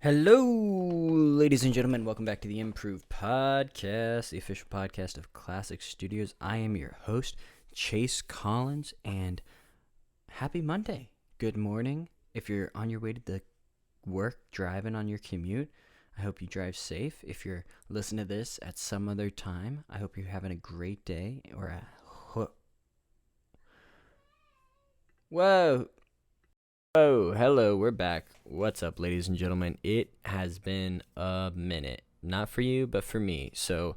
Hello, ladies and gentlemen. Welcome back to the Improved Podcast, the official podcast of Classic Studios. I am your host, Chase Collins, and happy Monday. Good morning. If you're on your way to the work, driving on your commute, I hope you drive safe. If you're listening to this at some other time, I hope you're having a great day or a Whoa. Oh, hello, we're back. What's up, ladies and gentlemen? It has been a minute. Not for you, but for me. So,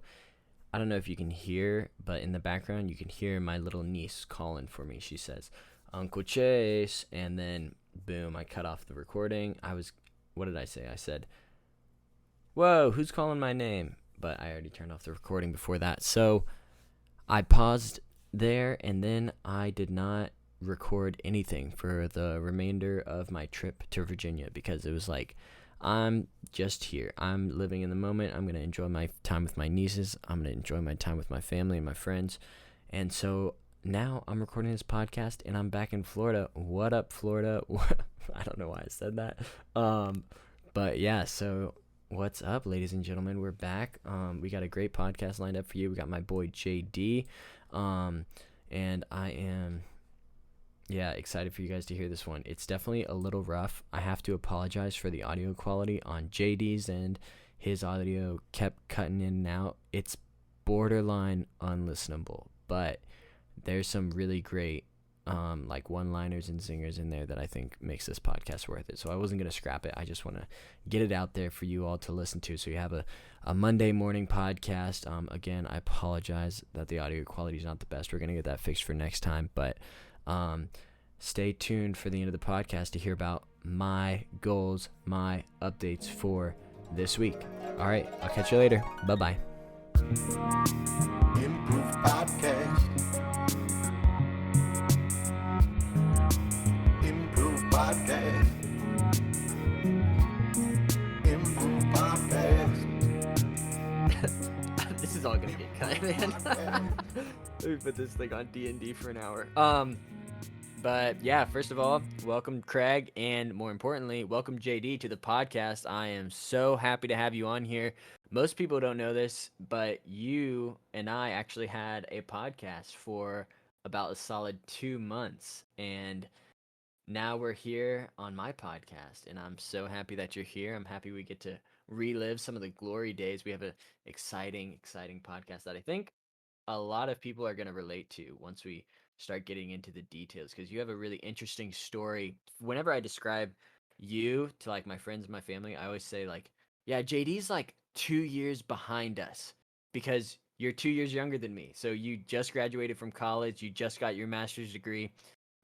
I don't know if you can hear, but in the background, you can hear my little niece calling for me. She says, Uncle Chase. And then, boom, I cut off the recording. What did I say? I said, whoa, who's calling my name? But I already turned off the recording before that. So, I paused there, and then I did not record anything for the remainder of my trip to Virginia because it was like, I'm just here. I'm living in the moment. I'm going to enjoy my time with my nieces. I'm going to enjoy my time with my family and my friends. And so now I'm recording this podcast and I'm back in Florida. What up, Florida? I don't know why I said that. But yeah, so what's up, ladies and gentlemen? We're back. We got a great podcast lined up for you. We got my boy JD. And I am excited for you guys to hear this one. It's definitely a little rough. I have to apologize for the audio quality on JD's end. His audio kept cutting in and out. It's borderline unlistenable, but there's some really great like one-liners and zingers in there that I think makes this podcast worth it. So I wasn't going to scrap it. I just want to get it out there for you all to listen to. So you have a Monday morning podcast. Again, I apologize that the audio quality is not the best. We're going to get that fixed for next time, but stay tuned for the end of the podcast to hear about my goals, my updates for this week. All right, I'll catch you later. Bye-bye. Improved Podcast. Improved Podcast. Improved Podcast. This is all gonna get cut, man. Let me put this thing on D&D for an hour. But yeah, first of all, welcome Craig, and more importantly, welcome JD to the podcast. I am so happy to have you on here. Most people don't know this, but you and I actually had a podcast for about a solid 2 months, and now we're here on my podcast, and I'm so happy that you're here. I'm happy we get to relive some of the glory days. We have an exciting podcast that I think a lot of people are going to relate to once we start getting into the details, because you have a really interesting story. Whenever I describe you to like my friends and my family, I always say like, yeah, JD's like 2 years behind us because you're 2 years younger than me. So you just graduated from college, you just got your master's degree,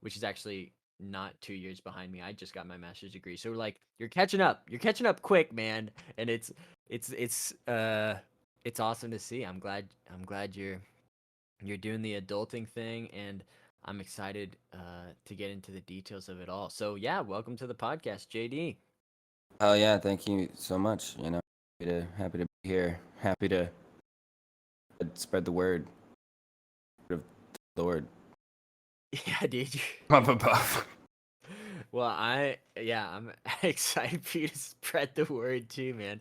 which is actually not 2 years behind me. I just got my master's degree. So we're like, you're catching up. You're catching up quick, man. And it's awesome to see. I'm glad you're doing the adulting thing, and I'm excited to get into the details of it all. So yeah, welcome to the podcast, JD. Oh yeah, thank you so much. Happy to be here. Happy to spread the word of the Lord Yeah, dude. up above. Well, I'm excited for you to spread the word too, man.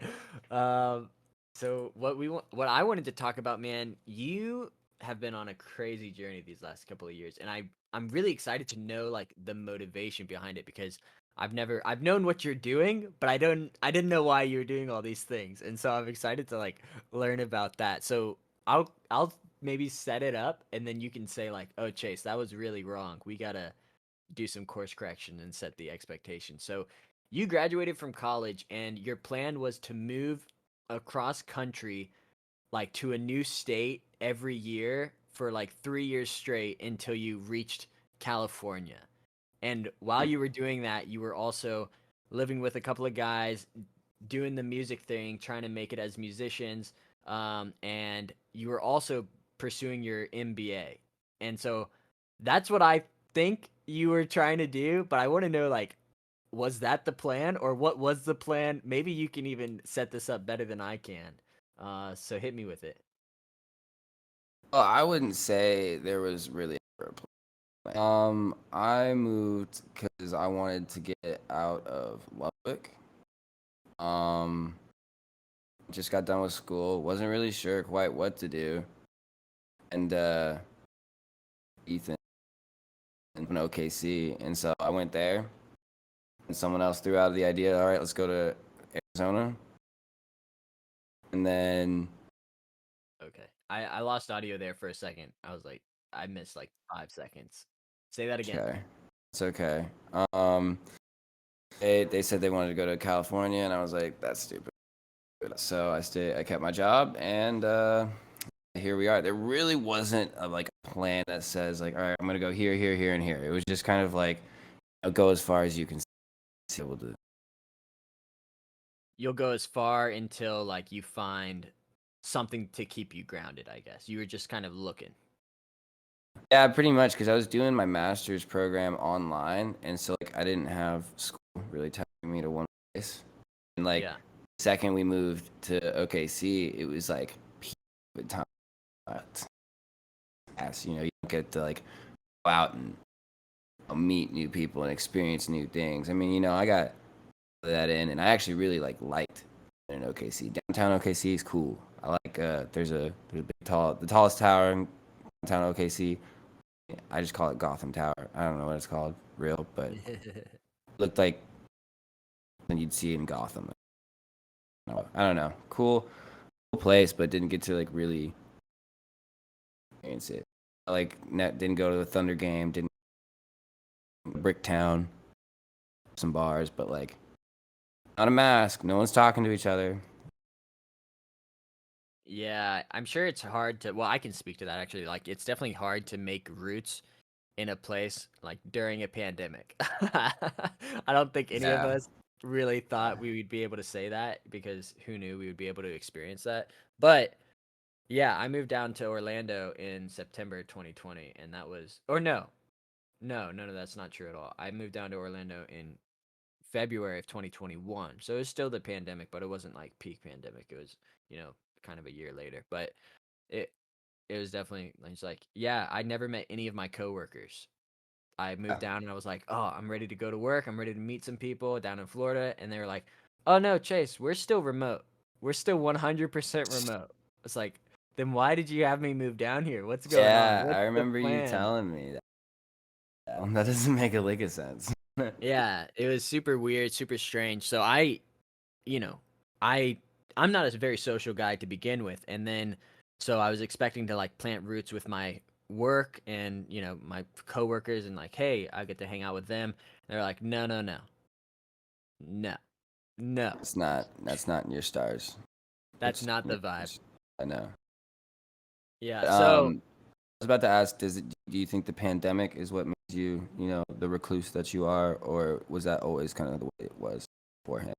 So what I wanted to talk about, man, you have been on a crazy journey these last couple of years, and I'm really excited to know like the motivation behind it, because I've known what you're doing, but I didn't know why you were doing all these things, and so I'm excited to like learn about that. So I'll maybe set it up, and then you can say like, oh Chase, that was really wrong. We gotta do some course correction and set the expectation. So you graduated from college and your plan was to move across country, like to a new state every year for like 3 years straight until you reached California. And while you were doing that, you were also living with a couple of guys, doing the music thing, trying to make it as musicians. And you were also pursuing your MBA. And so that's what I think you were trying to do. But I want to know, like, was that the plan, or what was the plan? Maybe you can even set this up better than I can. So hit me with it. Well, I wouldn't say there was really ever a plan. I moved because I wanted to get out of Lubbock. Um, just got done with school. Wasn't really sure quite what to do. And Ethan in OKC, and so I went there. And someone else threw out the idea. All right, let's go to Arizona. And then Okay. I lost audio there for a second. I was like, I missed like 5 seconds. Say that again. okay, it's okay. Um, they said they wanted to go to California, and I was like, that's stupid. So I kept my job, and here we are. There really wasn't like a plan that says like, all right, I'm gonna go here, here, here, and here. It was just kind of like, go as far as you can see able to. You'll go as far until like you find something to keep you grounded, I guess. You were just kind of looking. Yeah, pretty much because I was doing my master's program online, and so like I didn't have school really tying me to one place. And like, Yeah. second we moved to OKC, it was like peak time. Yes, you don't get to like go out and meet new people and experience new things. I mean, I got that in, and I actually really liked in OKC. Downtown OKC is cool. I like there's a big the tallest tower in downtown OKC. I just call it Gotham Tower. I don't know what it's called real, but it looked like something you'd see in Gotham. I don't know. Cool place, but didn't get to like really experience it. I didn't go to the Thunder game, didn't Bricktown, some bars, but like not a mask. No one's talking to each other. Yeah, I'm sure it's hard to, well, I can speak to that actually. Like, it's definitely hard to make roots in a place like during a pandemic. I don't think any of Yeah. us really Yeah. thought we would be able to say that because who knew we would be able to experience that. But yeah, I moved down to Orlando in September 2020, and that was, or no, that's not true at all. I moved down to Orlando in February of 2021. So it was still the pandemic, but it wasn't like peak pandemic. It was, kind of a year later. But it it was definitely it's like, yeah, I never met any of my coworkers. I moved down and I was like, "Oh, I'm ready to go to work. I'm ready to meet some people down in Florida." And they were like, "Oh no, Chase, we're still remote. We're still 100% remote." It's like, "Then why did you have me move down here? What's going on? Yeah, I What's the remember you plan?" telling me that. That doesn't make a lick of sense. Yeah, it was super weird, super strange. So I, you know, I I'm not a very social guy to begin with, and then so I was expecting to like plant roots with my work and my coworkers and like, hey, I get to hang out with them. And they're like, no, no, no, no, no, That's not in your stars. that's It's not the vibe. I know. Yeah, But, so I was about to ask, do you think the pandemic is what made you, the recluse that you are, or was that always kind of the way it was beforehand?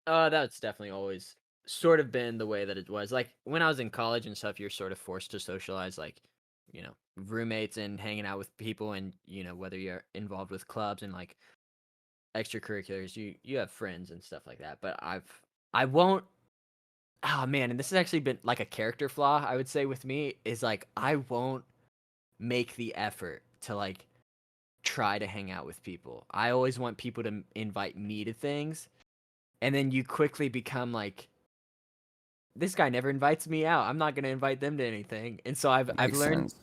that's definitely always sort of been the way that it was. Like when I was in college and stuff, you're sort of forced to socialize, like roommates and hanging out with people, and whether you're involved with clubs and like extracurriculars, you have friends and stuff like that. But I won't. Oh man, and this has actually been like a character flaw, I would say, with me is like I won't make the effort to like try to hang out with people. I always want people to invite me to things, and then you quickly become like, this guy never invites me out. I'm not gonna invite them to anything. And so I've That I've makes learned sense.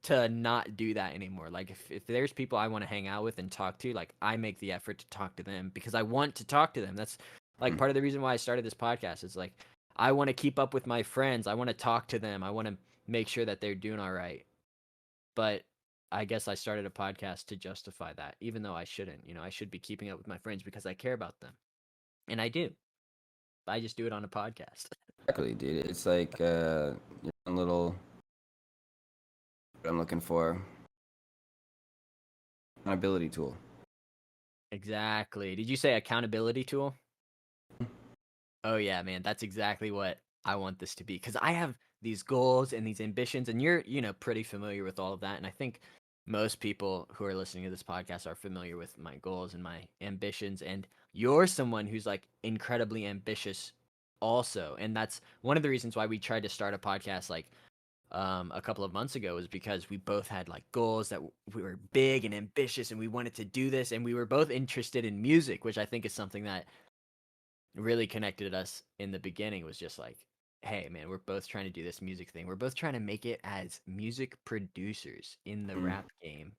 to not do that anymore. Like if there's people I want to hang out with and talk to, like I make the effort to talk to them because I want to talk to them. That's like Mm. part of the reason why I started this podcast. Is like I want to keep up with my friends. I want to talk to them. I want to make sure that they're doing all right. But I guess I started a podcast to justify that, even though I shouldn't. I should be keeping up with my friends because I care about them. And I do. I just do it on a podcast. Exactly, dude. It's like your own little. What I'm looking for accountability tool. Exactly. Did you say accountability tool? Oh yeah, man, that's exactly what I want this to be because I have these goals and these ambitions, and you're, pretty familiar with all of that. And I think most people who are listening to this podcast are familiar with my goals and my ambitions. And you're someone who's like incredibly ambitious, also. And that's one of the reasons why we tried to start a podcast like a couple of months ago, was because we both had like goals that we were big and ambitious, and we wanted to do this, and we were both interested in music, which I think is something that really connected us in the beginning was just like, hey man, we're both trying to do this music thing. We're both trying to make it as music producers in the Mm. rap game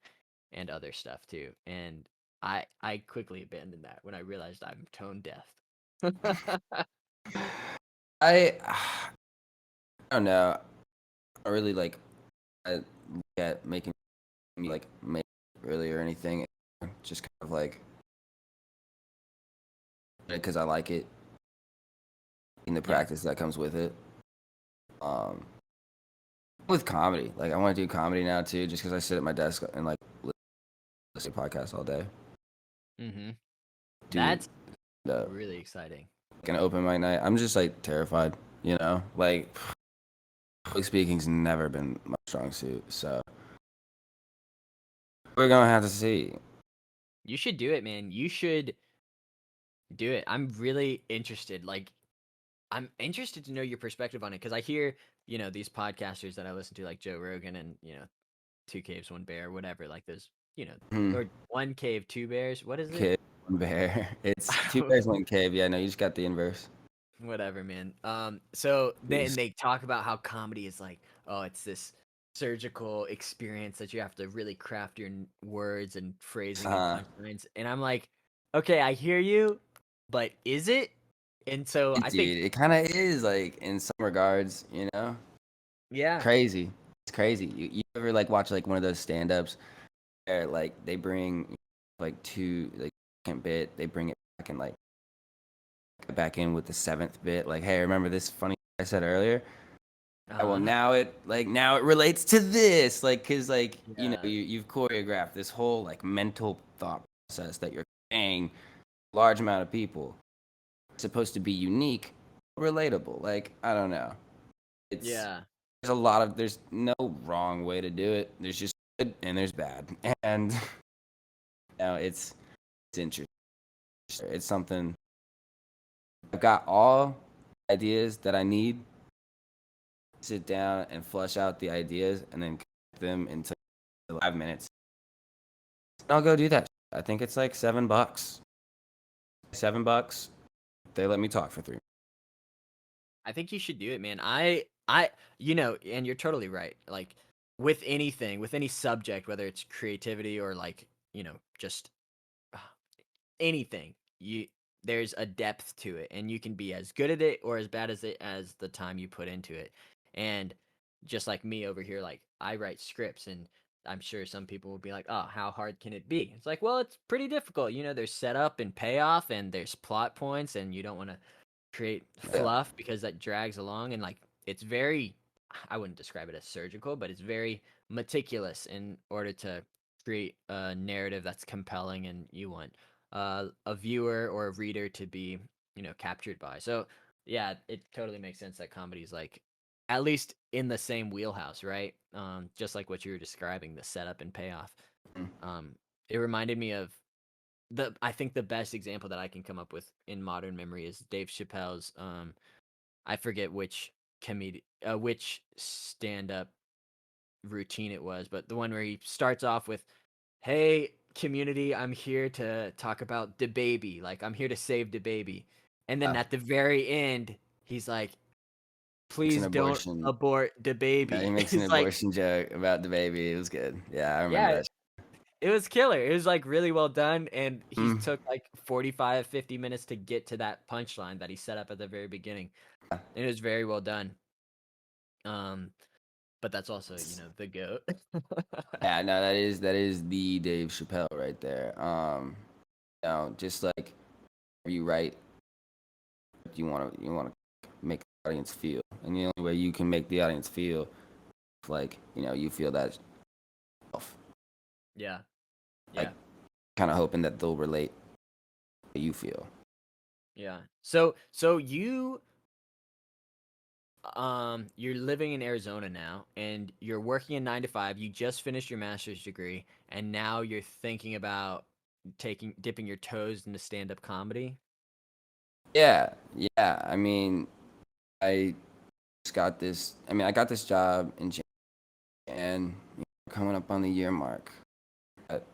and other stuff too. And I quickly abandoned that when I realized I'm tone deaf. I I don't know. I really like I look at making me like make really or anything. Just kind of like because I like it in the Yeah. practice that comes with it. Um, with comedy, like I want to do comedy now too, just because I sit at my desk and like listen to podcasts all day. Mhm. Do That's the really exciting. like an open mic night. I'm just like terrified, like public speaking's never been my strong suit. So we're gonna have to see. You should do it, man. You should do it. I'm really interested. Like, I'm interested to know your perspective on it because I hear, these podcasters that I listen to, like Joe Rogan and, Two Caves, One Bear, whatever, like those, Hmm. or One Cave, Two Bears. What is it? Kid, one bear. It's two bears, one cave. Yeah, no, you just got the inverse. Whatever, man. So Jeez. they talk about how comedy is like, oh, it's this surgical experience that you have to really craft your words and phrasing and Uh, punchlines. And I'm like, okay, I hear you, but is it? And so I think, dude, it kind of is like in some regards, yeah, crazy. It's crazy. You ever like watch like one of those stand-ups where like they bring like two like second bit, they bring it back and like back in with the seventh bit. Like, hey, remember this funny I said earlier? Well, uh, now it relates to this, like, cause like yeah, you've choreographed this whole like mental thought process that you're conveying a large amount of people. It's supposed to be unique, relatable. Like, I don't know. It's yeah, there's no wrong way to do it. There's just good and there's bad, and it's interesting. It's something I've got all ideas that I need. Sit down and flush out the ideas and then connect them into 5 minutes. I'll go do that. I think it's like $7. $7. They let me talk for 3. I think you should do it, man. And you're totally right. Like with anything, with any subject, whether it's creativity or like, just anything, you there's a depth to it and you can be as good at it or as bad as it as the time you put into it. And just like me over here, like I write scripts and I'm sure some people will be like, oh, how hard can it be? It's like, well, it's pretty difficult. There's setup and payoff and there's plot points and you don't want to create Yeah. fluff because that drags along. And like it's very, I wouldn't describe it as surgical, but it's very meticulous in order to create a narrative that's compelling and you want a viewer or a reader to be, captured by. So yeah, it totally makes sense that comedy is like at least in the same wheelhouse, right? Just like what you were describing, the setup and payoff. Mm. Um, it reminded me of I think the best example that I can come up with in modern memory is Dave Chappelle's I forget which stand up routine it was, but the one where he starts off with, "Hey community, I'm here to talk about the baby. Like I'm here to save the baby." And then Uh, at the very end, he's like, makes an "Please don't abortion. abort the Yeah, he baby." makes an It's like, abortion joke about the baby. It was good. Yeah, I remember yeah, that. it was killer. It was like really well done and he Mm. took like 45, 50 minutes to get to that punchline that he set up at the very beginning. And it was very well done. Um but that's also, the goat. Yeah, no, that is the Dave Chappelle right there. Just like you write, you want to make the audience feel, and the only way you can make the audience feel, like you feel that, yourself. Yeah. Like Yeah. kind of hoping that they'll relate what you feel. Yeah. So you're living in Arizona now and you're working a 9 to 5. You just finished your master's degree and now you're thinking about dipping your toes into stand-up comedy. Yeah, yeah. I just got this. I got this job in January, and coming up on the year mark. But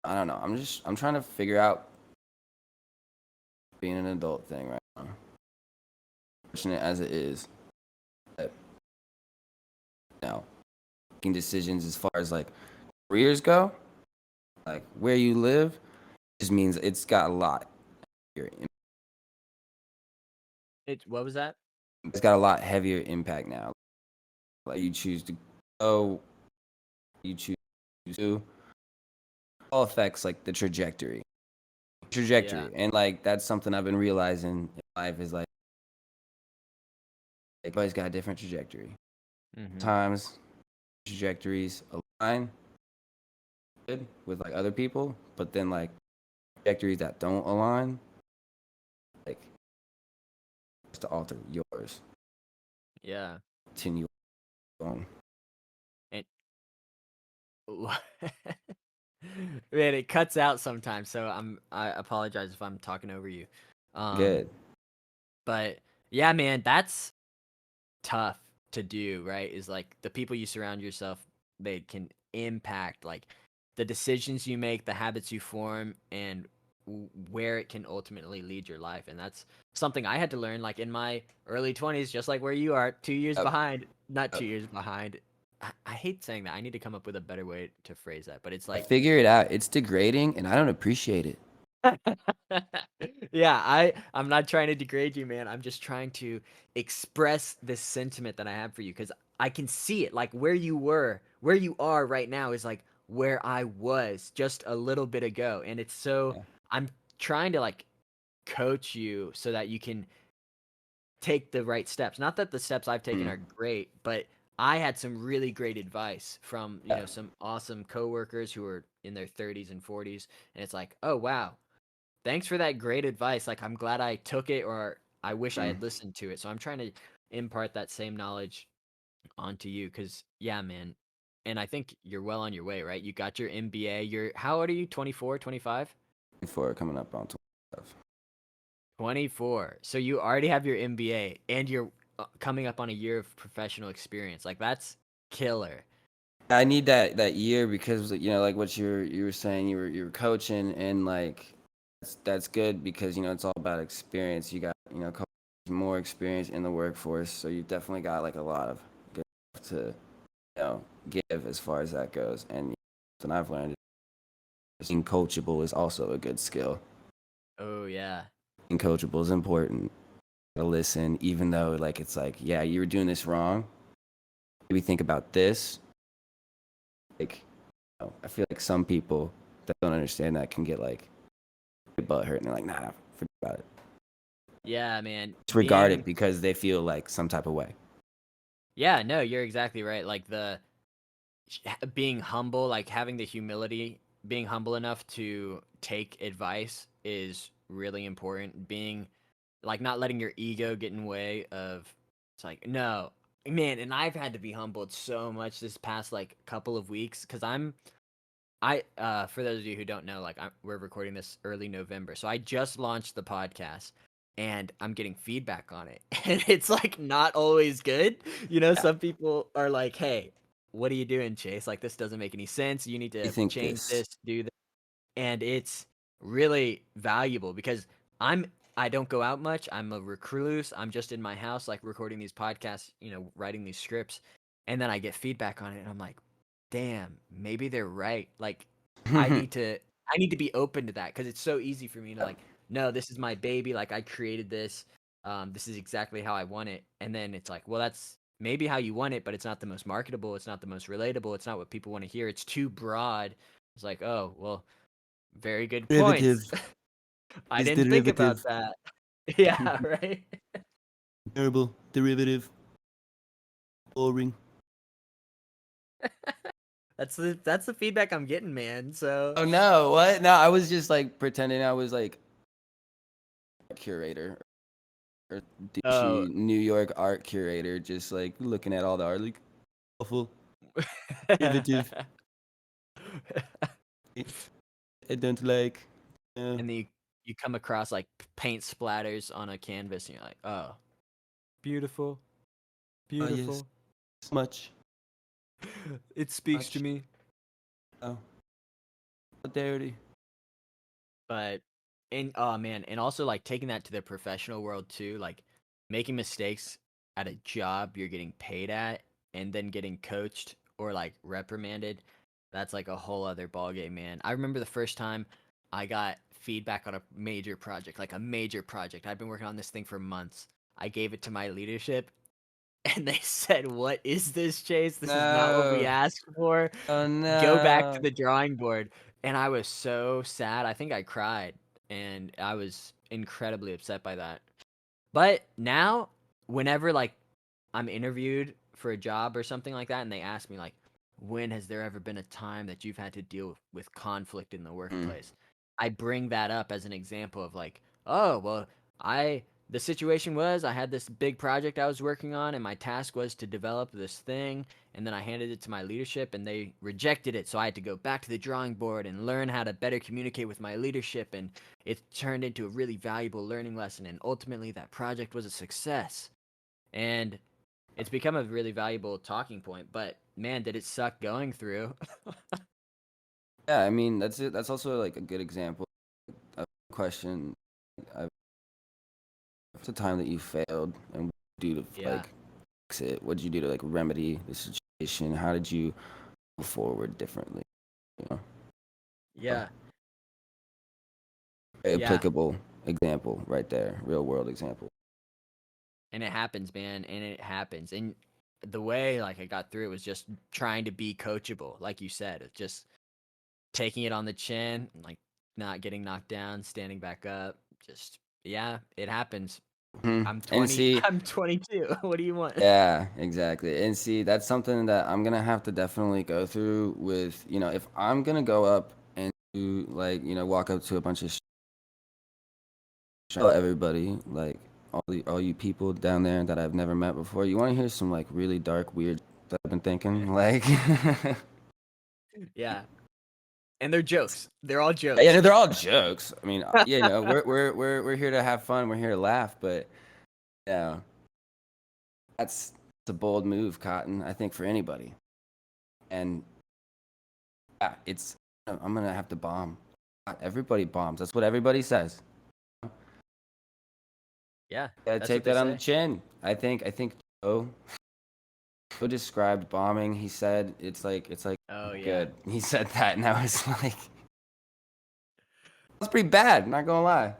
I don't know. I'm trying to figure out being an adult thing right now. unfortunate as it is, but, making decisions as far as like careers go, like where you live, just means it's got a lot. What was that? It's got a lot heavier impact now. Like you choose to go, you choose to, all affects like the Yeah. trajectory, and like that's something I've been realizing in life is like everybody's got a different trajectory. Mm-hmm. Sometimes trajectories align good with like other people, but then like trajectories that don't align, like just to alter yours, Yeah. continue on. And man, it cuts out sometimes, so I apologize if I'm talking over you. Um, Good. but yeah, man, that's tough to do, right? Is like the people you surround yourself, they can impact like the decisions you make, the habits you form, and where it can ultimately lead your life. And that's something I had to learn like in my early 20s, just like where you are, 2 years Yep. behind. Not Yep. 2 years behind. I hate saying that. I need to come up with a better way to phrase that. But it's I like figure it out. It's degrading, and I don't appreciate it. yeah, I'm not trying to degrade you, man. I'm just trying to express this sentiment that I have for you because I can see it. Like where you were, where you are right now is like where I was just a little bit ago. And it's so Yeah. I'm trying to like coach you so that you can take the right steps. Not that the steps I've taken Mm. are great, but I had some really great advice from, Yeah. some awesome coworkers who are in their 30s and 40s. And it's like, oh, wow, thanks for that great advice. Like, I'm glad I took it, or I wish I Mm. had listened to it. So I'm trying to impart that same knowledge onto you because, yeah, man. And I think you're well on your way, right? You got your MBA. How old are you? 24, 25? Before coming up on 12. 24. So you already have your MBA and you're coming up on a year of professional experience. Like, that's killer. I need that year because like what you were saying, you were coaching, and like that's good because it's all about experience. You got more experience in the workforce, so you definitely got like a lot of good stuff to give as far as that goes. And something I've learned is being coachable is also a good skill. Oh, yeah. Being coachable is important. To listen, even though like it's like, yeah, you were doing this wrong. Maybe think about this. Like, I feel like some people that don't understand that can get like butt hurt, and they're like, nah, forget about it. Yeah, man. Disregard it because they feel like some type of way. Yeah, no, you're exactly right. Like, being humble, like having the humility, being humble enough to take advice is really important. Being like not letting your ego get in the way of it's like no, man, and I've had to be humbled so much this past like couple of weeks cuz for those of you who don't know, like we're recording this early November. So I just launched the podcast and I'm getting feedback on it. And it's like not always good. Yeah. Some people are like, "Hey, what are you doing, Chase? Like this doesn't make any sense. You need You to think change this? this, do that." And it's really valuable because I don't go out much. I'm a recluse. I'm just in my house like recording these podcasts, writing these scripts. And then I get feedback on it and I'm like, "Damn, maybe they're right." Like I need to I need to be open to that cuz it's so easy for me to like, "No, this is my baby. Like I created this. This is exactly how I want it." And then it's like, "Well, that's maybe how you want it, but it's not the most marketable. It's not the most relatable. It's not what people want to hear. It's too broad." It's like, "Oh, well, very good Derivative. points." I It's didn't think about derivative. that. Yeah, right? Terrible. Derivative. Boring. That's the feedback I'm getting, man. So, Oh no, what? No, I was just like pretending I was like a curator or oh, douchey New York art curator, just like looking at all the art, like awful, derivative. I don't like. Uh, and then you come across like paint splatters on a canvas, and you're like, "Oh, beautiful, yes, beautiful." much, It speaks to much. me. Oh, dirty. But and oh man, and also like taking that to the professional world too, like making mistakes at a job you're getting paid at and then getting coached or like reprimanded, that's like a whole other ballgame, man. I remember the first time I got feedback on a major project, like a major project. I've been working on this thing for months. I gave it to my leadership and they said, "What is this, Chase? This is not what we No. asked for. Oh Go back to no. the drawing board." And I was so sad. I think I cried and I was incredibly upset by that. But now, whenever like I'm interviewed for a job or something like that, and they ask me like, when has there ever been a time that you've had to deal with conflict in the Mm. workplace? I bring that up as an example of like, oh well, I the situation was I had this big project I was working on, and my task was to develop this thing, and then I handed it to my leadership, and they rejected it, so I had to go back to the drawing board and learn how to better communicate with my leadership, and it turned into a really valuable learning lesson, and ultimately that project was a success. And it's become a really valuable talking point, but man, did it suck going through. Yeah, I mean that's it. That's also like a good example of a question. What's the time that you failed, and what did you do to Yeah. like fix it? What did you do to like remedy the situation? How did you move forward differently? You know, Uh, Yeah. very Yeah. applicable example right there, real world example. And it happens, man, and it happens. And the way like I got through it was just trying to be coachable, like you said. It's just taking it on the chin, like not getting knocked down, standing back up. Just yeah, it happens. I'm And 20 see, I'm 22. What do you want? yeah, exactly. And see, that's something that I'm gonna have to definitely go through with, if I'm gonna go up and do like, walk up to a bunch of tell everybody, like all you people down there that I've never met before, you want to hear some like really dark, weird that I've been thinking, like, Yeah. And they're jokes. They're all jokes. yeah, they're all jokes. I mean, we're here to have fun, we're here to laugh, but yeah, that's a bold move, Cotton. I think for anybody, and yeah, I'm gonna have to bomb. Everybody bombs. That's what everybody says. Yeah, Gotta that's what take they that on the say. chin. I think Joe who described bombing. He said it's like Oh yeah. good. He said that, and I was like, that's pretty bad. Not gonna lie.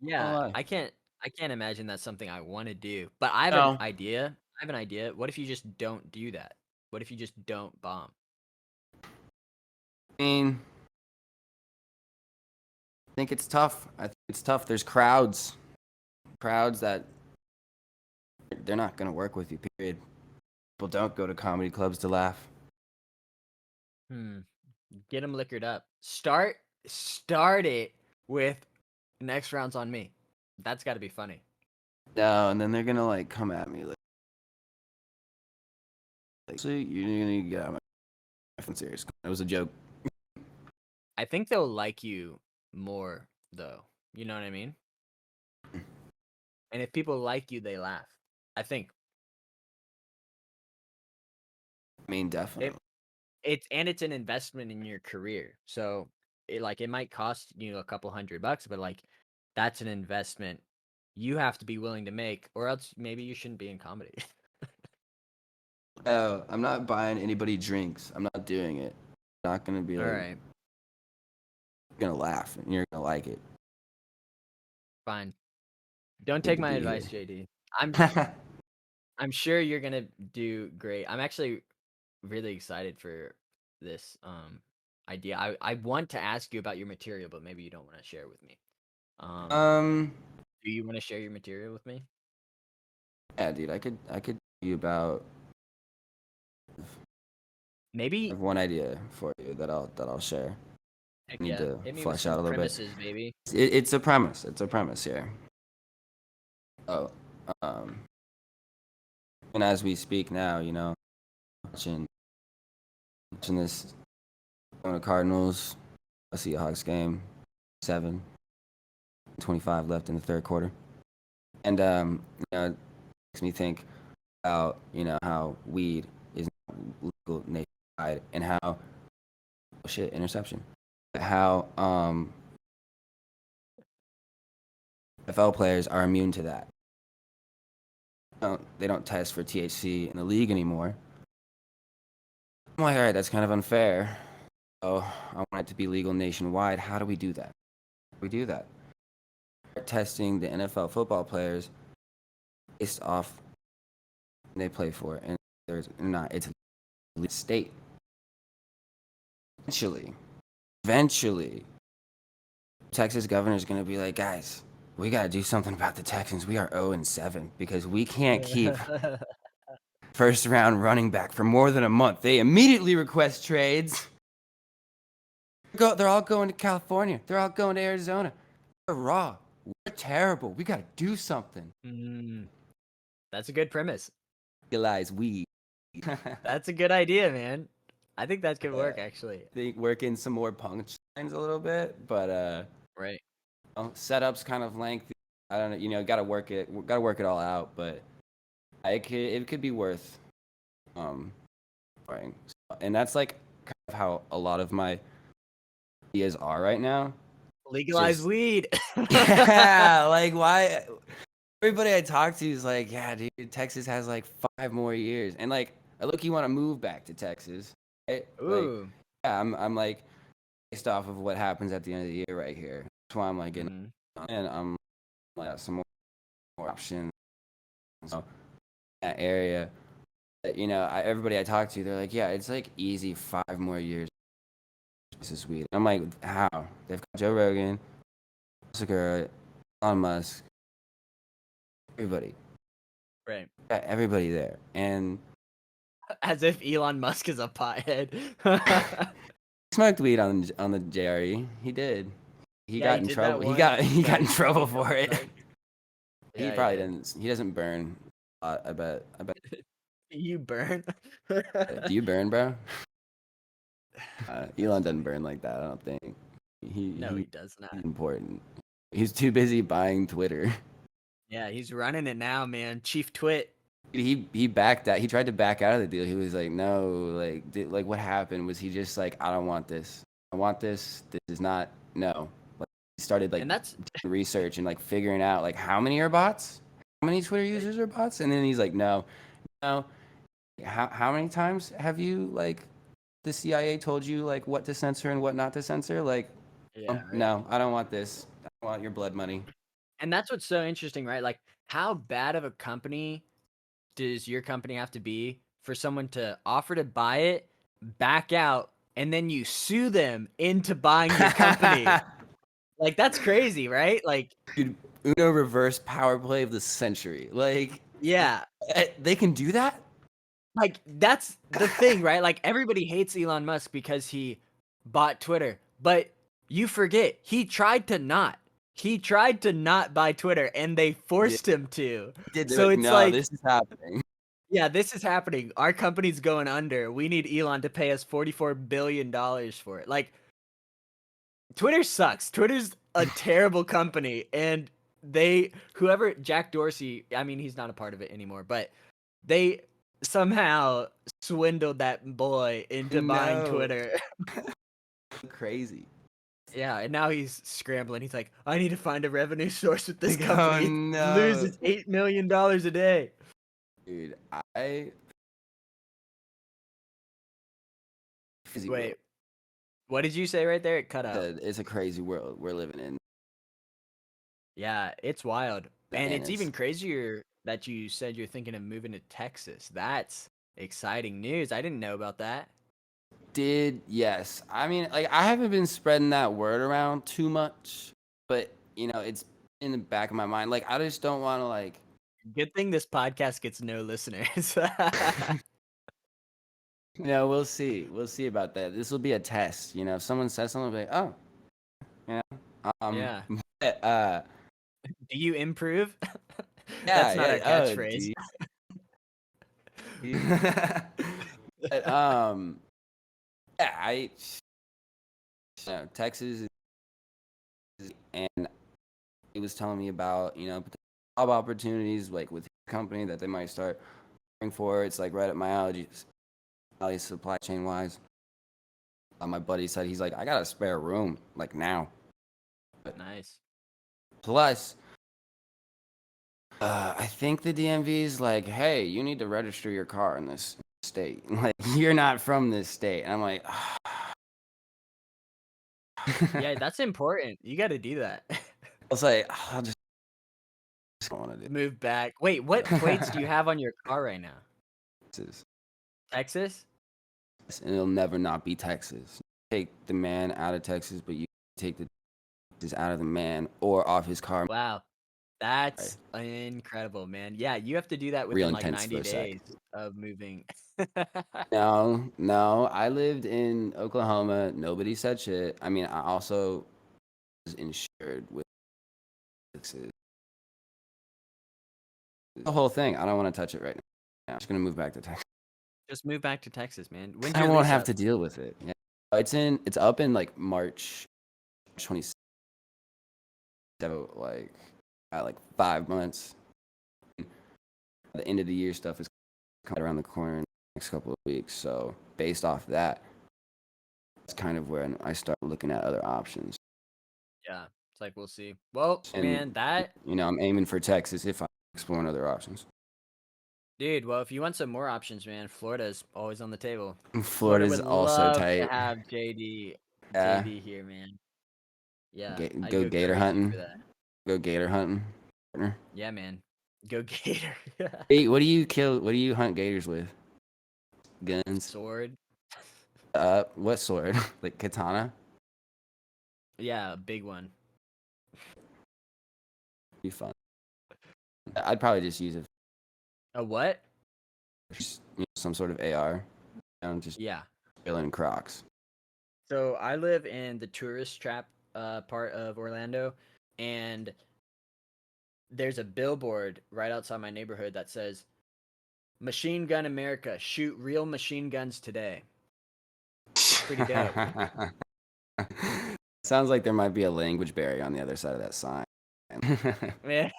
Not gonna Yeah, lie. I can't imagine that's something I want to do. But I have an No, idea. I have an idea. What if you just don't do that? What if you just don't bomb? I mean, I think it's tough. I think it's tough. There's crowds that they're not gonna work with you. Period. People don't go to comedy clubs to laugh. Hmm. Get them liquored up. Start it with next round's on me. That's got to be funny. No, and then they're gonna like come at me like so you're gonna get out of my serious. It was a joke. I think they'll like you more though. You know what I mean? And if people like you, they laugh. I think I mean, it definitely. it's an investment in your career. So it might cost you a couple $100, but like that's an investment you have to be willing to make, or else maybe you shouldn't be in comedy. I'm not buying anybody drinks. I'm not doing it. Not gonna be All like right, gonna laugh and you're gonna like it. fine. Don't Good take to my be advice, here. JD. I'm sure you're gonna do great. I'm actually really excited for this idea. I want to ask you about your material, but maybe you don't want to share with me. Um, um, do you want to share your material with me? yeah, dude, I could tell you about. I Maybe. have one idea for you that I'll share. Heck I need yeah. to Hit me with flesh out some a little bit. premises, baby. It's a premise. It's a premise here. Oh, um, and as we speak now, watching this Arizona Cardinals, a Seahawks game, 7:25 left in the third quarter, and it makes me think about how weed is not legal nationwide and how oh shit interception how NFL players are immune to that. they don't test for THC in the league anymore. I'm like, all right, that's kind of unfair. So I want it to be legal nationwide. How do we do that? We do that. Start testing the NFL football players based off they play for, and there's not. It's a state. Eventually, Texas governor is going to be like, guys, we got to do something about the Texans. We are 0-7 because we can't keep first round running back for more than a month. They immediately request trades. They're all going to California. They're all going to Arizona. We're raw. We're terrible. We got to do something. That's a good premise. Legalize weed. That's a good idea, man. I think that could work, Yeah. actually. They work in some more punchlines a little bit, but Right. setup's kind of lengthy. I don't know. Got to work it. Got to work it all out, but it could be worth trying. And that's like kind of how a lot of my ideas are right now. Legalize Just- weed. Yeah, like why? Everybody I talk to is like, yeah, dude, Texas has like 5 more years, and like I look, you want to move back to Texas, right? Like, Ooh. yeah, I'm like based off of what happens at the end of the year right here. That's why I'm like getting, and I'm like some more options. So that area, but, everybody I talk to, they're like, yeah, it's like easy 5 more years. This is sweet. I'm like, how? They've got Joe Rogan, Elon Musk, everybody. Right. Got everybody there, and As if Elon Musk is a pothead. smoked weed on the JRE. He did. He Yeah, got he in did that trouble. one. He got in trouble couple for it. times. He Yeah, probably yeah. didn't. He doesn't burn. I bet. You burn. Do you burn, bro? Elon doesn't burn like that. I don't think. No, he does not. He's important. He's too busy buying Twitter. Yeah, he's running it now, man. Chief Twit. He backed out. He tried to back out of the deal. He was like, no, like what happened was he just like, I don't want this. I want this. This is not no. Like, he started like And that's research and like figuring out like how many are bots, how many Twitter users are bots, and then he's like, no. How many times have you like the CIA told you like what to censor and what not to censor? Like, yeah, right. no, I don't want this. I don't want your blood money. And that's what's so interesting, right? Like, how bad of a company does your company have to be for someone to offer to buy it, back out, and then you sue them into buying your company? Like, that's crazy, right? Like, Dude, Uno reverse power play of the century. Like, yeah. they can do that? Like, that's the thing, right? Like, everybody hates Elon Musk because he bought Twitter, but you forget he tried to not. He tried to not buy Twitter, and they forced him to. Did So it's no, like, this is happening. yeah, this is happening. Our company's going under. We need Elon to pay us $44 billion for it. Like, Twitter sucks. Twitter's a terrible company, and whoever Jack Dorsey, I mean, he's not a part of it anymore, but they somehow swindled that boy into buying No. Twitter. Crazy. Yeah, and now he's scrambling. He's like, I need to find a revenue source with this Oh, company. no. Loses $8 million a day. Dude, crazy Wait, world. what did you say right there? It cut out. It's a crazy world we're living in. Yeah, it's wild. And it's Bananas. even crazier that you said you're thinking of moving to Texas. That's exciting news. I didn't know about that. Yes. I mean, like, I haven't been spreading that word around too much, but it's in the back of my mind. Like, I just don't want to like. Good thing this podcast gets no listeners. We'll see. We'll see about that. This will be a test. If someone says something, I'll be like, oh, you Yeah. but, Do you improve? yeah, That's not yeah. our catchphrase. But, yeah, Texas, and he was telling me about job opportunities like with his company that they might start hiring for. It's like right up my alley, supply chain wise. My buddy said he's like, I got a spare room like now. Nice. Plus, I think the DMV is like, hey, you need to register your car in this state. Like, you're not from this state. And I'm like, Yeah, I that's important. You got to do that. was like, I'll just want to do Move back. Wait, what plates do you have on your car right now? this. Texas? And it'll never not be Texas. Take the man out of Texas, but you take the Texas out of the man or off his car. Wow. That's incredible, man. Yeah, you have to do that Real within like intense for 90 a sec. days of moving. No, no. I lived in Oklahoma. Nobody said shit. I mean, I also was insured with Texas. The whole thing. I don't want to touch it right now. I'm just gonna move back to Texas. Just move back to Texas, man. When's I your won't lease have up? to deal with it. Yeah. It's up in like March 27th. So like 5 months. The end of the year stuff is coming around the corner in the next couple of weeks. So based off that, that's kind of when I start looking at other options. Yeah, it's like we'll see. Well, And man, that I'm aiming for Texas if I'm exploring other options. dude. Well, if you want some more options, man, Florida's always on the table. Florida Florida's would also love to tight. have JD, Yeah. JD here, man. Yeah, I'd Go go gator crazy hunting. for that. Go gator hunting. Partner. Yeah, man. Go Gator. Hey, what do you kill? What do you hunt gators with? Guns. Sword. What sword? Like katana? Yeah, a big one. Be fun. I'd probably just use it A what? for some sort of AR. Just Yeah. chilling Crocs. So I live in the tourist trap part of Orlando, and there's a billboard right outside my neighborhood that says "Machine Gun America, shoot real machine guns today." Pretty dope. Sounds like there might be a language barrier on the other side of that sign. Yeah.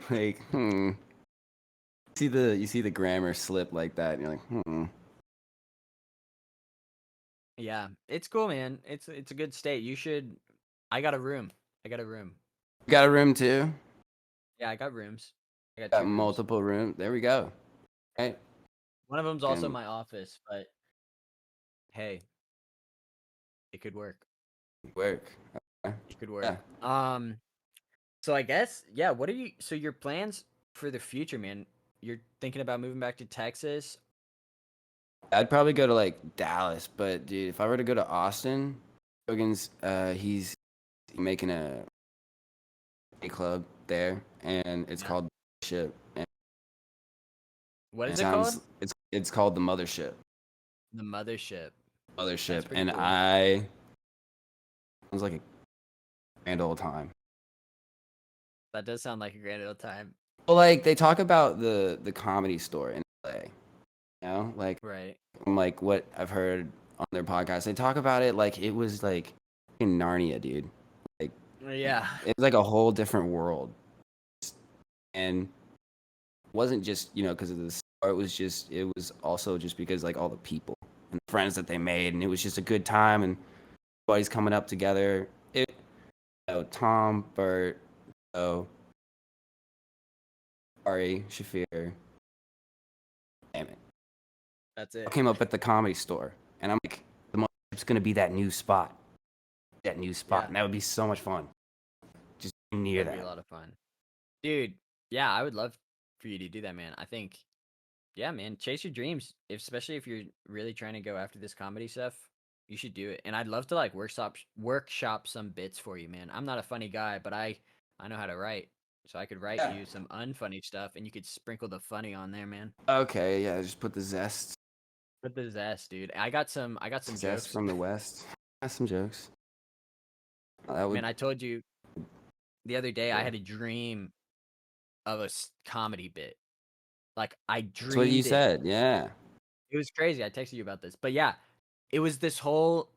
Like, you see the grammar slip like that, and you're like, Yeah, it's cool, man. It's a good state. You should. I got a room. I got a room. You got a room too? Yeah, I got rooms. I got Got 2 rooms. multiple room. There we go. Right. One of them's also Can my office, but hey, it could work. work. Okay. It could work. Yeah. So I guess, yeah, what are you so your plans for the future, man? You're thinking about moving back to Texas? I'd probably go to like Dallas, but dude, if I were to go to Austin, Rogan's he's making a club there, and it's Yeah. called Ship. And What it is it called? sounds it's called the Mothership. The Mothership. Mothership, That's pretty and cool. I sounds like a grand old time. That does sound like a grand old time. Well, like they talk about the comedy store in LA, like Right. from like what I've heard on their podcast, they talk about it like it was like in Narnia, dude. Like Yeah. it was like a whole different world, and it wasn't just because of the store. It was also just because like all the people and the friends that they made, and it was just a good time, and everybody's coming up together. Tom, Bert, oh, Ari, Shafir, damn it. That's I it. came up at the comedy store, and I'm like, the mothership's gonna be that new spot, Yeah. and that would be so much fun. Just near That'd be a that. lot of fun. Dude, yeah, I would love for you to do that, man. I think yeah, man, chase your dreams, especially if you're really trying to go after this comedy stuff. You should do it. And I'd love to like workshop some bits for you, man. I'm not a funny guy, but I know how to write. So I could write Yeah. you some unfunny stuff and you could sprinkle the funny on there, man. Okay, yeah, just put the Put the zest, dude. I got some zest jokes. from the west. Got some jokes. That would Man, I told you the other day I yeah. had a dream of a comedy bit. Like I That's what you dreamed it. said. Yeah. It was crazy. I texted you about this. But yeah, it was this whole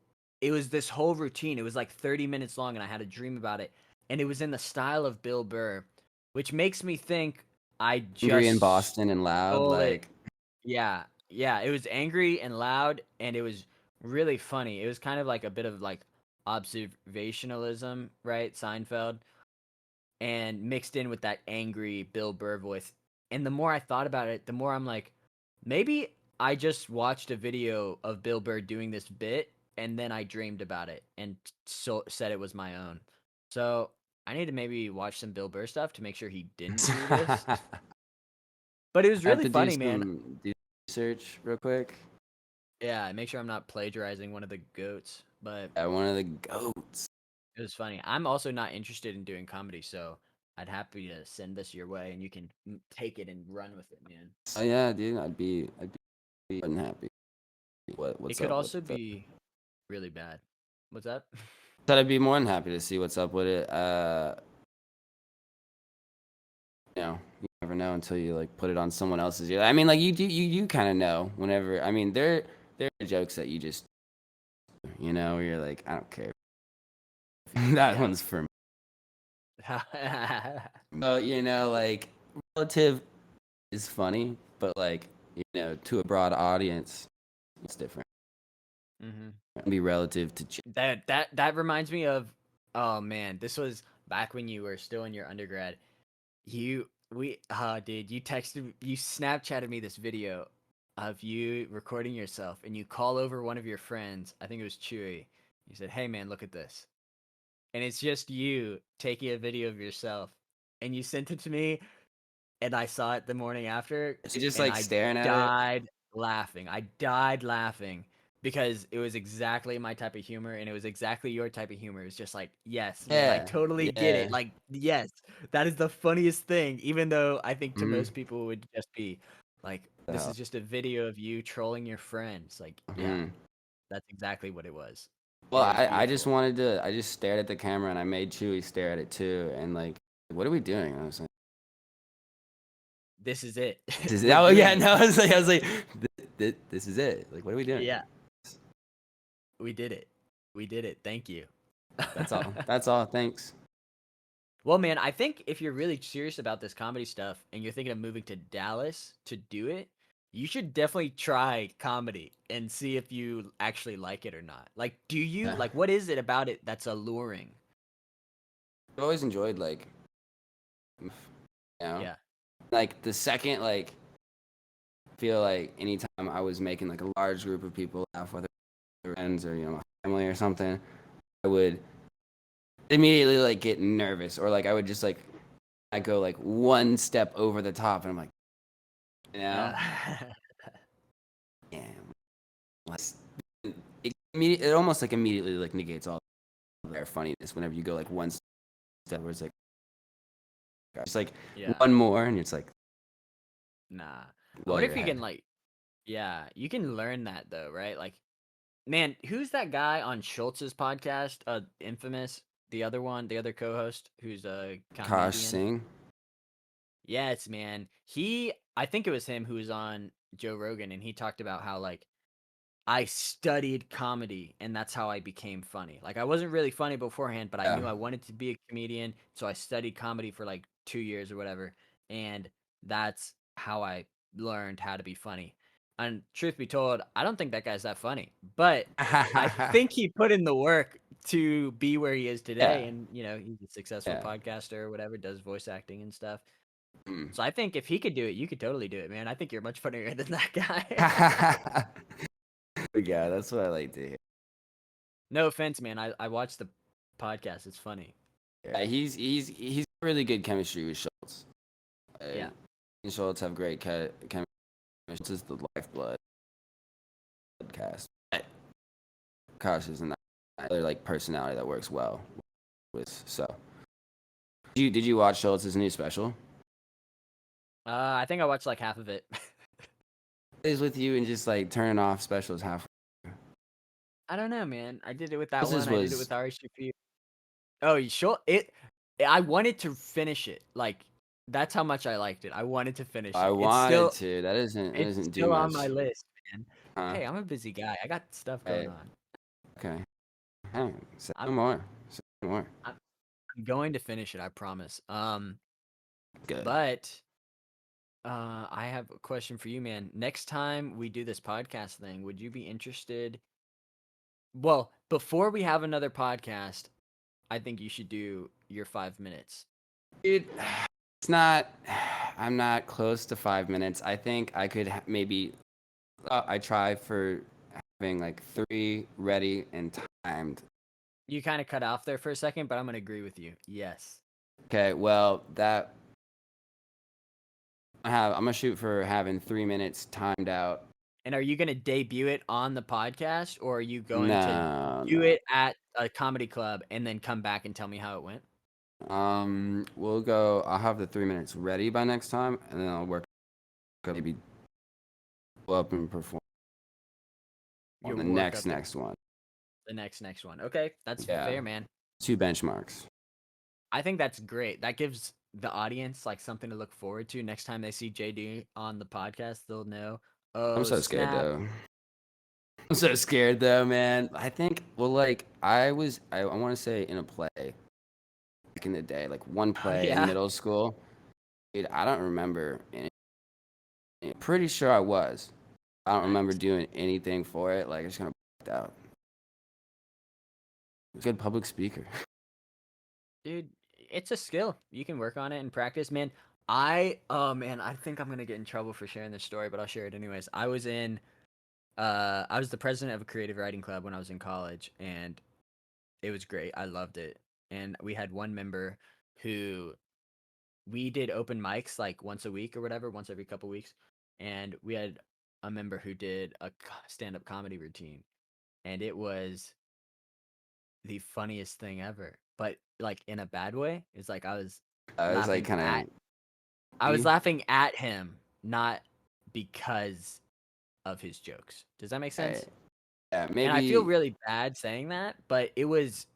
routine. It was like 30 minutes long and I had a dream about it. And it was in the style of Bill Burr, which makes me think I Angry in just Boston and loud, stole it. like Yeah. Yeah, it was angry and loud and it was really funny. It was kind of like a bit of like observationalism, right? Seinfeld. and mixed in with that angry Bill Burr voice. And the more I thought about it, the more I'm like, maybe I just watched a video of Bill Burr doing this bit and then I dreamed about it and so said it was my own. So I need to maybe watch some Bill Burr stuff to make sure he didn't do this. But it was I have really to do funny, man. some research real quick. Yeah, make sure I'm not plagiarizing one of the goats. But One of the goats. it was funny. I'm also not interested in doing comedy, so I'd happy to send this your way and you can take it and run with it, man. Oh yeah, dude, I'd be unhappy. It What's could up with also the? be really bad. What's that? Said I'd be more than happy to see what's up with it. You never know until you like put it on someone else's. I mean, like you kind of know whenever. I mean, there are jokes that you just, where you're like, I don't care. That Yeah. one's for me. But like relative is funny, but like to a broad audience, it's different. Mm-hmm. Be relative to. That reminds me of, oh man, this was back when you were still in your undergrad. You dude, you Snapchatted me this video of you recording yourself, and you call over one of your friends. I think it was Chewy. You said, "Hey man, look at this," and it's just you taking a video of yourself, and you sent it to me, and I saw it the morning after, Is he just and like I staring at it? died laughing. I died laughing because it was exactly my type of humor, and it was exactly your type of humor. It was just like, yes, man, I Yeah, totally get it. yeah. Like, yes, that is the funniest thing. Even though I think to Mm-hmm. most people it would just be like, The this hell. is just a video of you trolling your friends. Like, yeah, Mm-hmm. that's exactly what it was, Well, and it was I just beautiful. wanted to. I just stared at the camera and I made Chewy stare at it too. And like, what are we doing? I was like, This is it. this is, We're oh yeah, doing it. no, I was like, this is it. Like, what are we doing? Yeah, we did it. We did it. Thank you. That's all. That's all. Thanks. Well, man, I think if you're really serious about this comedy stuff and you're thinking of moving to Dallas to do it, you should definitely try comedy and see if you actually like it or not. Like, do you Yeah. like what is it about it that's alluring? I've always enjoyed like, Yeah. like the second like, I feel like anytime I was making like a large group of people laugh, whether friends or my family or something, I would immediately like get nervous or like I would just like I go like one step over the top and I'm like, you know, Uh, yeah, let's- it almost like immediately like negates all their funniness whenever you go like one step where it's like it's like yeah. one more and it's like Nah. I blow wonder your if you can head. like yeah, you can learn that though, right? Like man, who's that guy on Schultz's podcast? Infamous, the other one, the other co-host who's a Kosh comedian. Singh. Yes, man. I think it was him who was on Joe Rogan, and he talked about how like I studied comedy and that's how I became funny. Like I wasn't really funny beforehand, but I Yeah. knew I wanted to be a comedian, so I studied comedy for like 2 years or whatever, and that's how I learned how to be funny. And truth be told, I don't think that guy's that funny, but I think he put in the work to be where he is today, Yeah. and he's a successful Yeah. podcaster or whatever, does voice acting and stuff. Mm. So I think if he could do it, you could totally do it, man. I think you're much funnier than that guy. Yeah, that's what I like to hear. No offense, man. I watched the podcast. It's funny. Yeah, he's really good chemistry with Schultz. Yeah. And Schultz have great chemistry. Schultz is the lifeblood cast. Kosh is another like personality that works well with. So, did you watch Schultz's new special? I think I watched like half of it. Is with you and just like turning off specials halfway. I don't know, man. I did it with that Schultz's one. I did it was with Ari Shaffir. Oh, you sure? I wanted to finish it. Like that's how much I liked it. I wanted to finish I it. wanted to. That It's doesn't do still on my much. list, man. Huh? Hey, I'm a busy guy. I got stuff going Right. on. Okay. Hey, say no I'm more. Say no more. I'm going to finish it. I promise. Good. But I have a question for you, man. Next time we do this podcast thing, would you be interested? Well, before we have another podcast, I think you should do your 5 minutes. Dude, it's not. I'm not close to 5 minutes. I think I could maybe. I try for having like 3 ready and timed. You kind of cut off there for a second, but I'm gonna agree with you. Yes. Okay, well that I'm gonna shoot for having 3 minutes timed out. And are you gonna debut it on the podcast, or are you going to No, do no. it at a comedy club and then come back and tell me how it went? We'll go. I'll have the 3 minutes ready by next time, and then I'll work maybe go up and perform on You'll the work up next one. the next one. Okay, that's Yeah, fair, man. 2 benchmarks. I think that's great. That gives the audience like something to look forward to. Next time they see JD on the podcast, they'll know, I'm oh so scared snap. though. I'm so scared though, man. I think well, like I want to say in a play back in the day, like one Oh play in yeah. middle school. Dude, I don't remember. Pretty sure I was. I don't remember Nice. doing anything for it. Like I just kind of blacked out. Good public speaker. Dude, it's a skill. You can work on it and practice, man. Man, I think I'm gonna get in trouble for sharing this story, but I'll share it anyways. I was the president of a creative writing club when I was in college, and it was great. I loved it. And we had one member who we did open mics like once a week or whatever, once every couple weeks. And we had a member who did a stand-up comedy routine, and it was the funniest thing ever. But like in a bad way. It's like I was like laughing at kind I was of. laughing at him, not because of his jokes. Does that make sense? Yeah, And I feel maybe. really bad saying that, but it was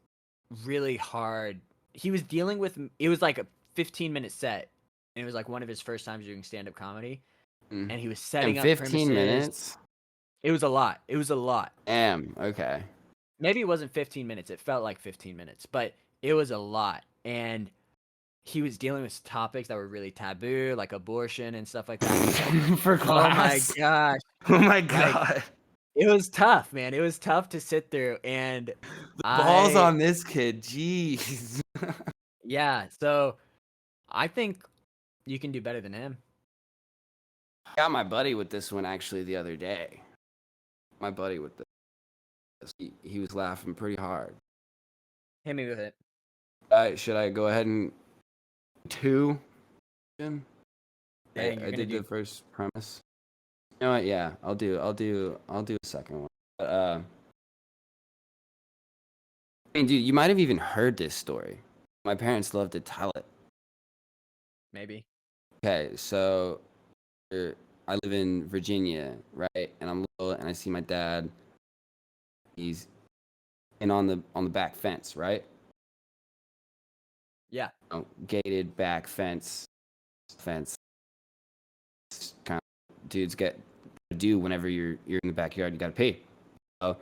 really hard. He was dealing with it was like a 15-minute set, and it was like one of his first times doing stand-up comedy, Mm, and he was damn, setting up 15 premises. minutes. It was a lot. It was a lot. Damn. Okay. Maybe it wasn't 15 minutes. It felt like 15 minutes, but it was a lot. And he was dealing with topics that were really taboo, like abortion and stuff like that. And it's like, For oh my class. gosh. Oh my Like, god. it was tough, man. It was tough to sit through. And Balls I, on this kid. Jeez. yeah, so I think you can do better than him. Got my buddy with this one actually the other day. My buddy with this. He was laughing pretty hard. Hit me with it. Should I go ahead and 2? Jim? Dang, you're I gonna did do. the first premise. You know what? Yeah, I'll do a second one. But, I mean, dude, you might have even heard this story. My parents love to tell it. Maybe. Okay, so I live in Virginia, right? And I'm little, and I see my dad. He's in on the back fence, right? Yeah. Gated back fence. Kind of dudes get to do whenever you're in the backyard. You gotta pee. So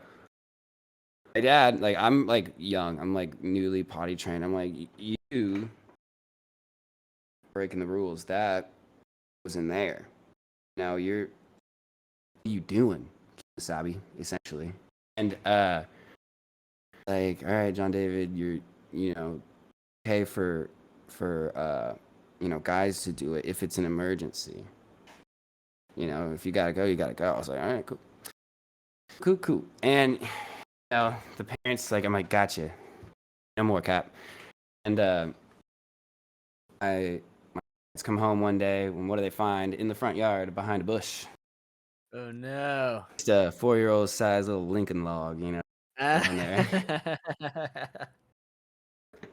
my dad, like I'm like young, I'm like newly potty trained. I'm like you breaking the rules. That was in there. Now what are you doing, Sabi? Essentially, and like all right, John David, you're okay for guys to do it if it's an emergency. If you gotta go, you gotta go. I was like, all right, cool. And the parents like, I'm like, gotcha, no more cap. And my parents come home one day, and what do they find in the front yard behind a bush? Oh no. Just a 4-year-old size little Lincoln log, in there.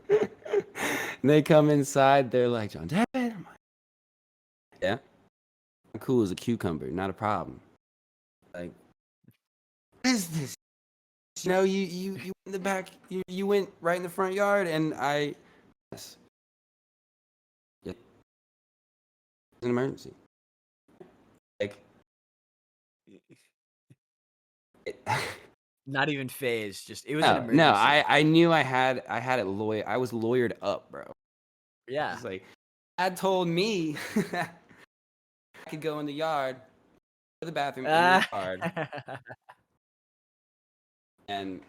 And they come inside, they're like, John David. I'm like, yeah, I'm cool as a cucumber, not a problem. Like, what is this? You in the back, you went right in the front yard, and yes, yeah, it's an emergency. Like, Not even phased. Just it was an no, emergency. I knew I had it lawyer. I was lawyered up, bro. Yeah. It's like, Dad told me I could go in the yard, to the bathroom in the Ah. yard, and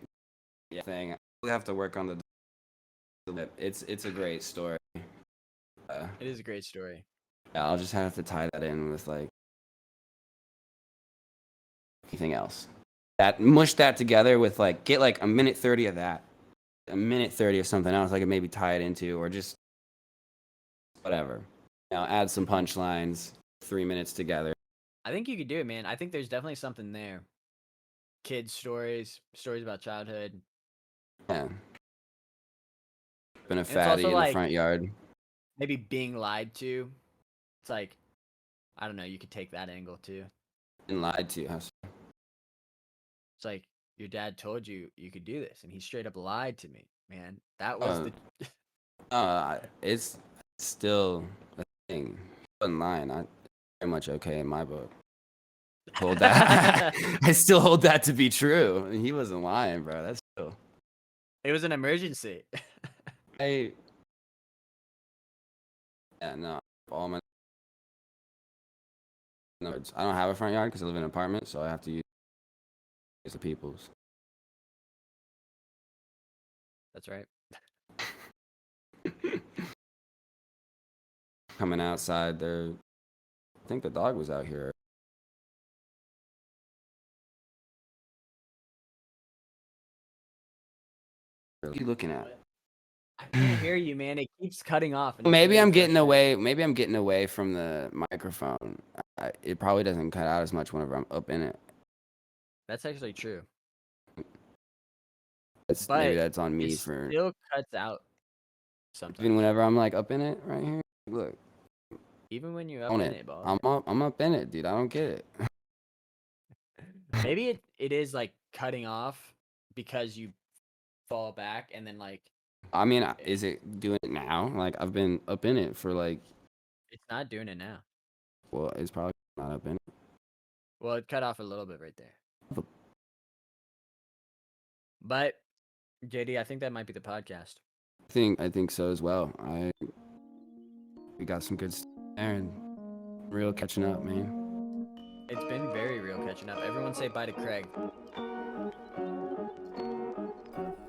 yeah, thing. We have to work on the. It's a great story. It is a great story. Yeah, I'll just have to tie that in with like anything else. That mush that together with like get like a minute 30 of that, a minute 30 of something else I could maybe tie it into, or just whatever. Add some punchlines, 3 minutes together. I think you could do it, man. I think there's definitely something there. Kids stories, stories about childhood. Yeah. Been a And it's also fatty in the like front yard. maybe being lied to. It's like, I don't know, you could take that angle too. Been lied to. It's like your dad told you you could do this and he straight up lied to me, man. That was Uh, it's still a thing. He wasn't lying. I very much okay in my book. Hold that. I still hold that to be true. He wasn't lying, bro. That's still. It was an emergency. I yeah no. All my notes. I don't have a front yard because I live in an apartment, so I have to use the people's. That's right. Coming outside there. I think the dog was out here. What are you looking at? I can't hear you, man. It keeps cutting off. And it's Maybe really I'm getting frustrating. away. Maybe I'm getting away from the microphone. It probably doesn't cut out as much whenever I'm up in it. That's actually true. Maybe But that's on it me for still cuts out even sometimes. whenever I'm like up in it right here. Look, Even when you're up on in it. it, boss. I'm up in it, dude. I don't get it. Maybe it is like cutting off because you fall back and then like I mean, is it doing it now? Like I've been up in it for like, it's not doing it now. well, it's probably not up in it. Well, it cut off a little bit right there. But JD, I think that might be the podcast. I think so as well. We got some good stuff there and real catching up, man. It's been very real catching up. Everyone say bye to Craig.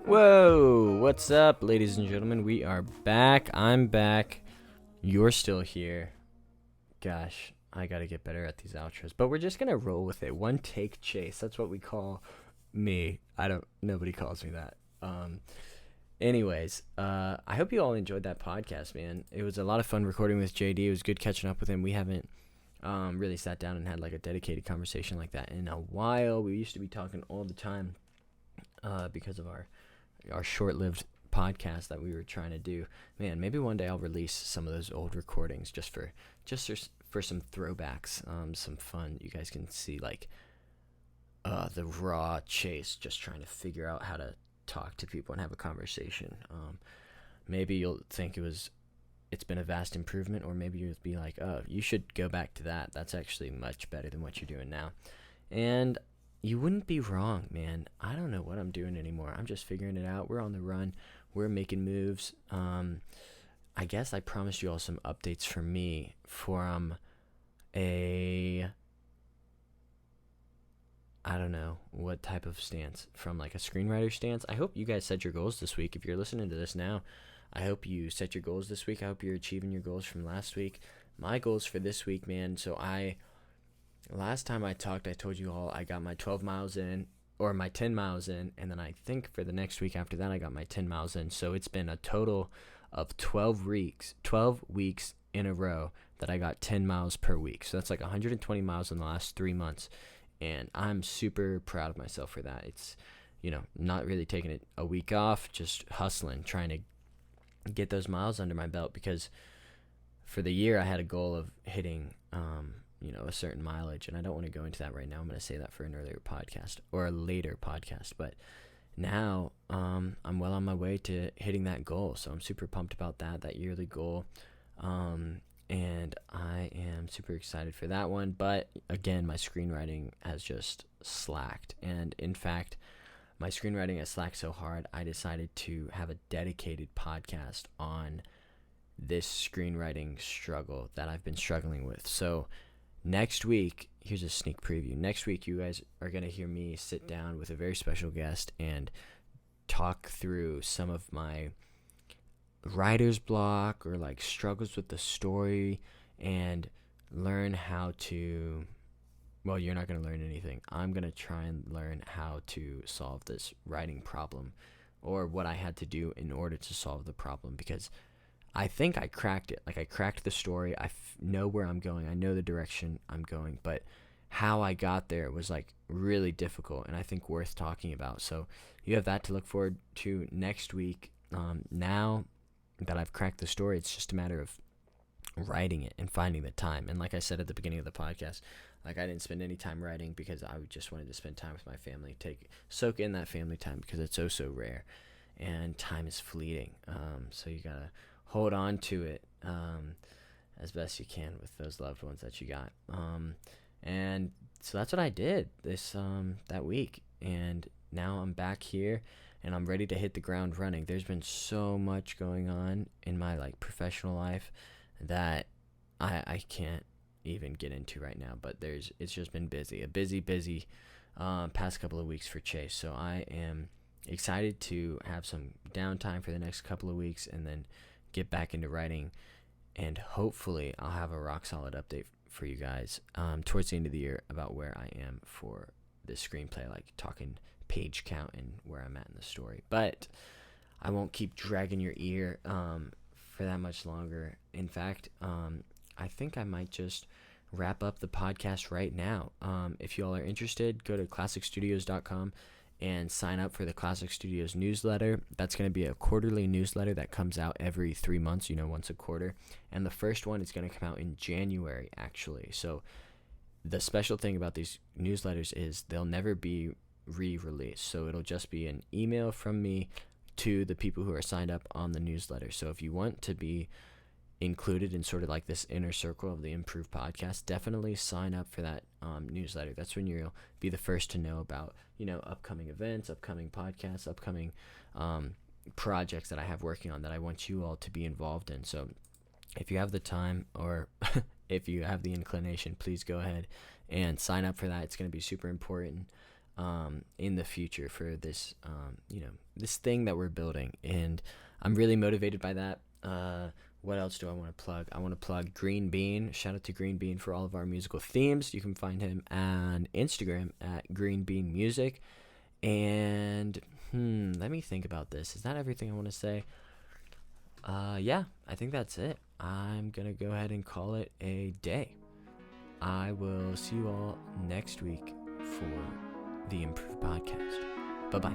Whoa, what's up, ladies and gentlemen? We are back. I'm back. You're still here. Gosh, I gotta get better at these outros. But we're just gonna roll with it. One take chase. That's what we call me. Nobody calls me that. Anyways, I hope you all enjoyed that podcast, man. It was a lot of fun recording with JD. It was good catching up with him. We haven't really sat down and had like a dedicated conversation like that in a while. We used to be talking all the time because of our short-lived podcast that we were trying to do. Man, maybe one day I'll release some of those old recordings just for some throwbacks, some fun. You guys can see like the raw chase, just trying to figure out how to talk to people and have a conversation. Maybe you'll think it's been a vast improvement, or maybe you'll be like, oh, you should go back to that. That's actually much better than what you're doing now. And you wouldn't be wrong, man. I don't know what I'm doing anymore. I'm just figuring it out. We're on the run. We're making moves. I guess I promised you all some updates from me from I don't know what type of stance, from like a screenwriter stance. I hope you guys set your goals this week. If you're listening to this now, I hope you set your goals this week. I hope you're achieving your goals from last week. My goals for this week, man. So last time I talked, I told you all I got my 12 miles in, or my 10 miles in, and then I think for the next week after that I got my 10 miles in. So it's been a total of 12 weeks in a row that I got 10 miles per week. So that's like 120 miles in the last 3 months, and I'm super proud of myself for that. It's, not really taking it a week off, just hustling, trying to get those miles under my belt, because for the year I had a goal of hitting a certain mileage, and I don't want to go into that right now. I'm going to say that for an earlier podcast or a later podcast, but now I'm well on my way to hitting that goal, so I'm super pumped about that yearly goal, and I am super excited for that one. But again, my screenwriting has just slacked, and in fact, my screenwriting has slacked so hard, I decided to have a dedicated podcast on this screenwriting struggle that I've been struggling with. So next week, here's a sneak preview. Next week, you guys are going to hear me sit down with a very special guest and talk through some of my writer's block or like struggles with the story and learn how to, well, you're not going to learn anything. I'm going to try and learn how to solve this writing problem, or what I had to do in order to solve the problem, because I think I cracked it. Like, I cracked the story. I know where I'm going. I know the direction I'm going, but how I got there was like really difficult, and I think worth talking about. So you have that to look forward to next week. Now that I've cracked the story, it's just a matter of writing it and finding the time. And like I said at the beginning of the podcast, like, I didn't spend any time writing because I just wanted to spend time with my family, soak in that family time, because it's so rare, and time is fleeting. So you gotta hold on to it as best you can with those loved ones that you got. And so that's what I did that week, and now I'm back here and I'm ready to hit the ground running. There's been so much going on in my like professional life that I can't even get into right now, but it's just been a busy past couple of weeks for Chase. So I am excited to have some downtime for the next couple of weeks and then get back into writing, and hopefully I'll have a rock solid update for you guys towards the end of the year about where I am for the screenplay, like talking page count and where I'm at in the story. But I won't keep dragging your ear for that much longer. In fact, I think I might just wrap up the podcast right now. If you all are interested, go to classicstudios.com and sign up for the Classic Studios newsletter. That's going to be a quarterly newsletter that comes out every 3 months, once a quarter. And the first one is going to come out in January, actually. So the special thing about these newsletters is they'll never be re-released. So it'll just be an email from me to the people who are signed up on the newsletter. So if you want to be included in sort of like this inner circle of the Improved podcast, definitely sign up for that newsletter. That's when you'll be the first to know about upcoming events, upcoming podcasts, upcoming projects that I have working on that I want you all to be involved in. So if you have the time, or if you have the inclination, please go ahead and sign up for that. It's going to be super important in the future for this this thing that we're building, and I'm really motivated by that. What else do I want to plug? I want to plug Green Bean. Shout out to Green Bean for all of our musical themes. You can find him on Instagram at Green Bean Music. And let me think about this. Is that everything I want to say? Yeah, I think that's it. I'm gonna go ahead and call it a day. I will see you all next week for the Improved Podcast. Bye-bye.